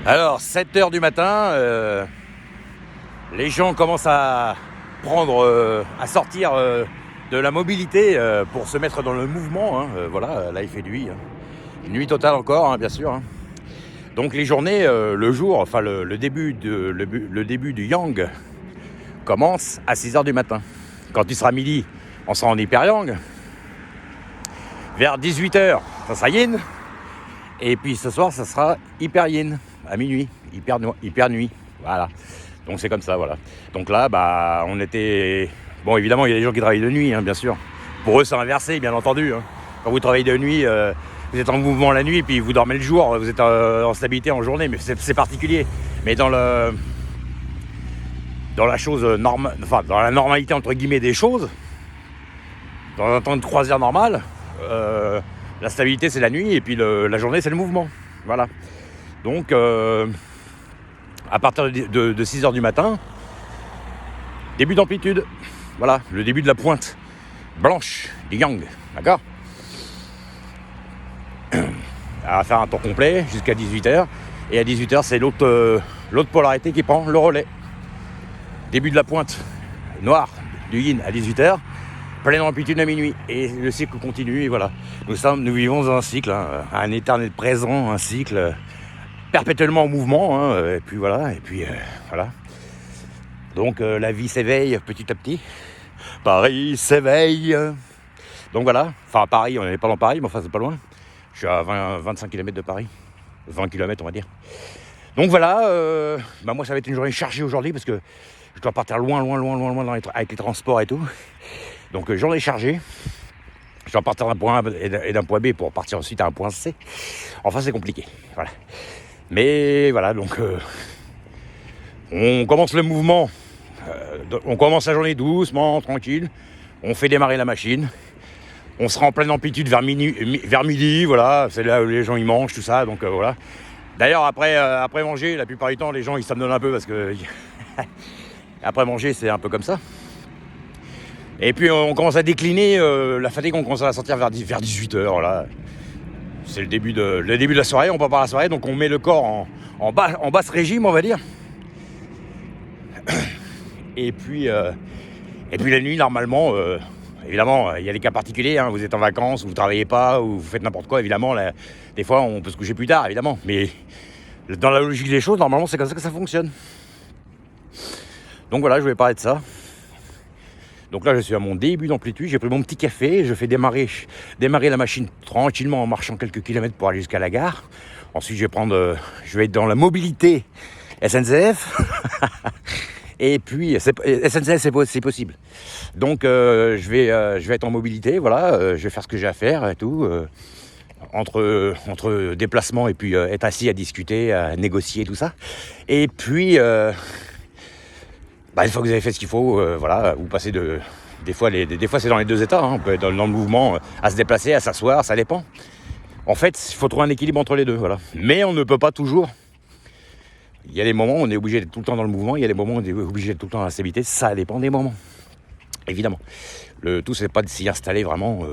Alors, 7h du matin, les gens commencent à à sortir de la mobilité pour se mettre dans le mouvement. Voilà, là il fait nuit. Nuit totale encore, bien sûr. Donc les journées, le jour, enfin le début du yang commence à 6h du matin. Quand il sera midi, on sera en hyper yang. Vers 18h, ça sera yin. Et puis ce soir, ça sera hyper yin. À minuit, hyper nuit, voilà. Donc c'est comme ça, voilà. Donc là, on était... Bon, évidemment, il y a des gens qui travaillent de nuit, bien sûr. Pour eux, c'est inversé, bien entendu. Quand vous travaillez de nuit, vous êtes en mouvement la nuit, puis vous dormez le jour, vous êtes en stabilité en journée, mais c'est particulier. Mais dans la chose normale, enfin, dans la normalité, entre guillemets, des choses, dans un temps de croisière normal, la stabilité, c'est la nuit, et puis la journée, c'est le mouvement. Voilà. Donc, à partir de 6h du matin, début d'amplitude. Voilà, le début de la pointe blanche du yang. D'accord ? À faire un tour complet jusqu'à 18h. Et à 18h, c'est l'autre polarité qui prend le relais. Début de la pointe noire du yin à 18h. Pleine amplitude à minuit. Et le cycle continue. Et voilà. Nous vivons dans un cycle, un éternel présent, un cycle perpétuellement en mouvement, et puis voilà, voilà. Donc la vie s'éveille petit à petit. Paris s'éveille. Donc voilà, enfin Paris, on n'est pas dans Paris, mais enfin c'est pas loin. Je suis à 25 km de Paris. 20 km on va dire. Donc voilà, moi ça va être une journée chargée aujourd'hui parce que je dois partir loin avec les transports et tout. Donc journée chargée. Je dois partir d'un point A et d'un point B pour partir ensuite à un point C. Enfin c'est compliqué, voilà. Mais voilà, donc on commence le mouvement, on commence la journée doucement, tranquille, on fait démarrer la machine, on sera en pleine amplitude vers midi, voilà, c'est là où les gens ils mangent, tout ça, donc voilà. D'ailleurs après manger, la plupart du temps les gens ils s'abandonnent un peu parce que après manger c'est un peu comme ça. Et puis on commence à décliner, la fatigue on commence à la sortir vers 18h, voilà. C'est le début de la soirée, on prépare la soirée, donc on met le corps en basse régime, on va dire. Et puis la nuit, normalement, évidemment, il y a des cas particuliers, vous êtes en vacances, vous ne travaillez pas, ou vous faites n'importe quoi, évidemment, là, des fois on peut se coucher plus tard, évidemment. Mais dans la logique des choses, normalement, c'est comme ça que ça fonctionne. Donc voilà, je vais parler de ça. Donc là, je suis à mon début d'amplitude, j'ai pris mon petit café, je fais démarrer la machine tranquillement en marchant quelques kilomètres pour aller jusqu'à la gare. Ensuite, je vais être dans la mobilité SNCF. Et puis, SNCF, c'est possible. Donc, je vais être en mobilité, voilà, je vais faire ce que j'ai à faire et tout. Entre déplacements et puis être assis à discuter, à négocier, tout ça. Et puis... une fois que vous avez fait ce qu'il faut, voilà, vous passez des fois c'est dans les deux états, on peut être dans le mouvement, à se déplacer, à s'asseoir, ça dépend. En fait, il faut trouver un équilibre entre les deux, voilà. Mais on ne peut pas toujours. Il y a des moments où on est obligé d'être tout le temps dans le mouvement, il y a des moments où on est obligé d'être tout le temps dans la stabilité, ça dépend des moments. Évidemment. Le tout, c'est pas de s'y installer vraiment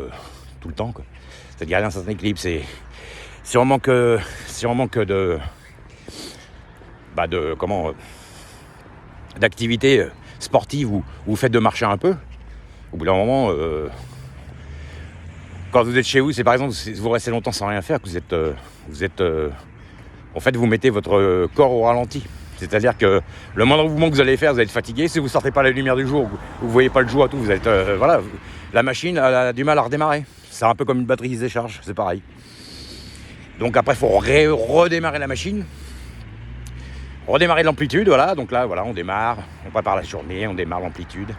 tout le temps, quoi. C'est-à-dire garder un certain équilibre, si on manque d'activité sportive où vous faites de marcher un peu, au bout d'un moment, quand vous êtes chez vous, c'est par exemple si vous restez longtemps sans rien faire, que vous êtes en fait vous mettez votre corps au ralenti. C'est-à-dire que le moindre mouvement que vous allez faire, vous allez être fatigué. Si vous sortez pas la lumière du jour, vous voyez pas le jour à tout, vous êtes voilà, la machine a du mal à redémarrer. C'est un peu comme une batterie qui se décharge, c'est pareil. Donc après, il faut redémarrer la machine. Redémarrer l'amplitude, voilà, donc là, voilà, on démarre, on prépare la journée, on démarre l'amplitude.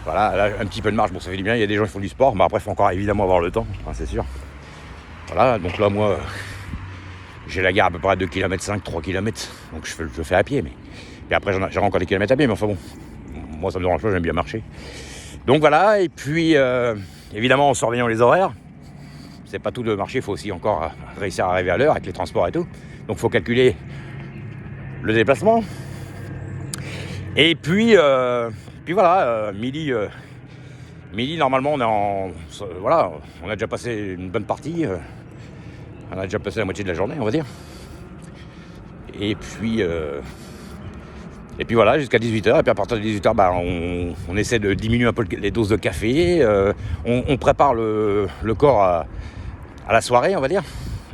Voilà, là, un petit peu de marche, bon, ça fait du bien, il y a des gens qui font du sport, mais après, il faut encore évidemment avoir le temps, c'est sûr. Voilà, donc là, moi, j'ai la gare à peu près à 2 km 5, 3 km, donc je fais à pied, mais... Et après, j'ai encore des kilomètres à pied, mais enfin bon, moi, ça me dérange pas, j'aime bien marcher. Donc voilà, et puis, évidemment, en surveillant les horaires, c'est pas tout de marcher, il faut aussi encore réussir à arriver à l'heure avec les transports et tout. Donc, il faut calculer le déplacement. Et puis voilà, midi, normalement, voilà, on a déjà passé une bonne partie. On a déjà passé la moitié de la journée, on va dire. Et puis voilà, jusqu'à 18h. Et puis à partir de 18h, on essaie de diminuer un peu les doses de café. On prépare le corps à la soirée, on va dire.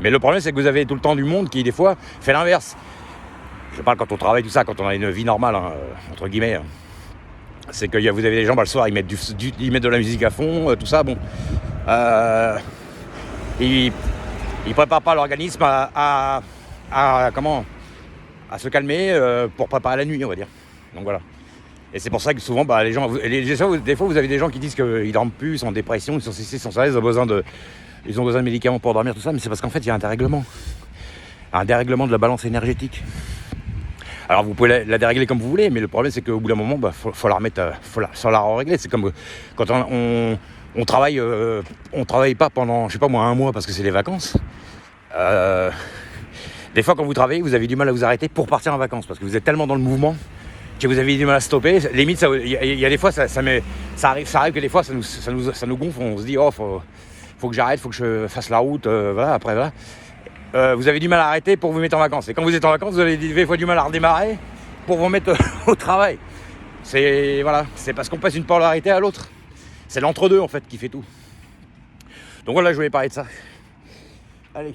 Mais le problème, c'est que vous avez tout le temps du monde qui, des fois, fait l'inverse. Je parle quand on travaille, tout ça, quand on a une vie normale, entre guillemets. C'est que vous avez des gens, le soir, ils mettent de la musique à fond, tout ça, bon. Ils préparent pas l'organisme à se calmer pour préparer la nuit, on va dire. Donc voilà. Et c'est pour ça que souvent, les gens, des fois, vous avez des gens qui disent qu'ils dorment plus, ils sont en dépression, ils sont ceci, ils sont ça, ils ont besoin de médicaments pour dormir, tout ça, mais c'est parce qu'en fait, il y a un dérèglement de la balance énergétique. Alors vous pouvez la dérégler comme vous voulez, mais le problème c'est qu'au bout d'un moment, faut la remettre, faut la régler. C'est comme quand on travaille, on travaille pas pendant, je sais pas moi, un mois parce que c'est les vacances. Des fois quand vous travaillez, vous avez du mal à vous arrêter pour partir en vacances parce que vous êtes tellement dans le mouvement que vous avez du mal à stopper. Limite, il y a des fois, ça arrive que des fois ça nous gonfle. On se dit faut que j'arrête, faut que je fasse la route, voilà. Après voilà. Vous avez du mal à arrêter pour vous mettre en vacances. Et quand vous êtes en vacances, vous avez des fois du mal à redémarrer pour vous mettre au travail. C'est parce qu'on passe une polarité à l'autre. C'est l'entre-deux en fait qui fait tout. Donc voilà, je voulais parler de ça. Allez.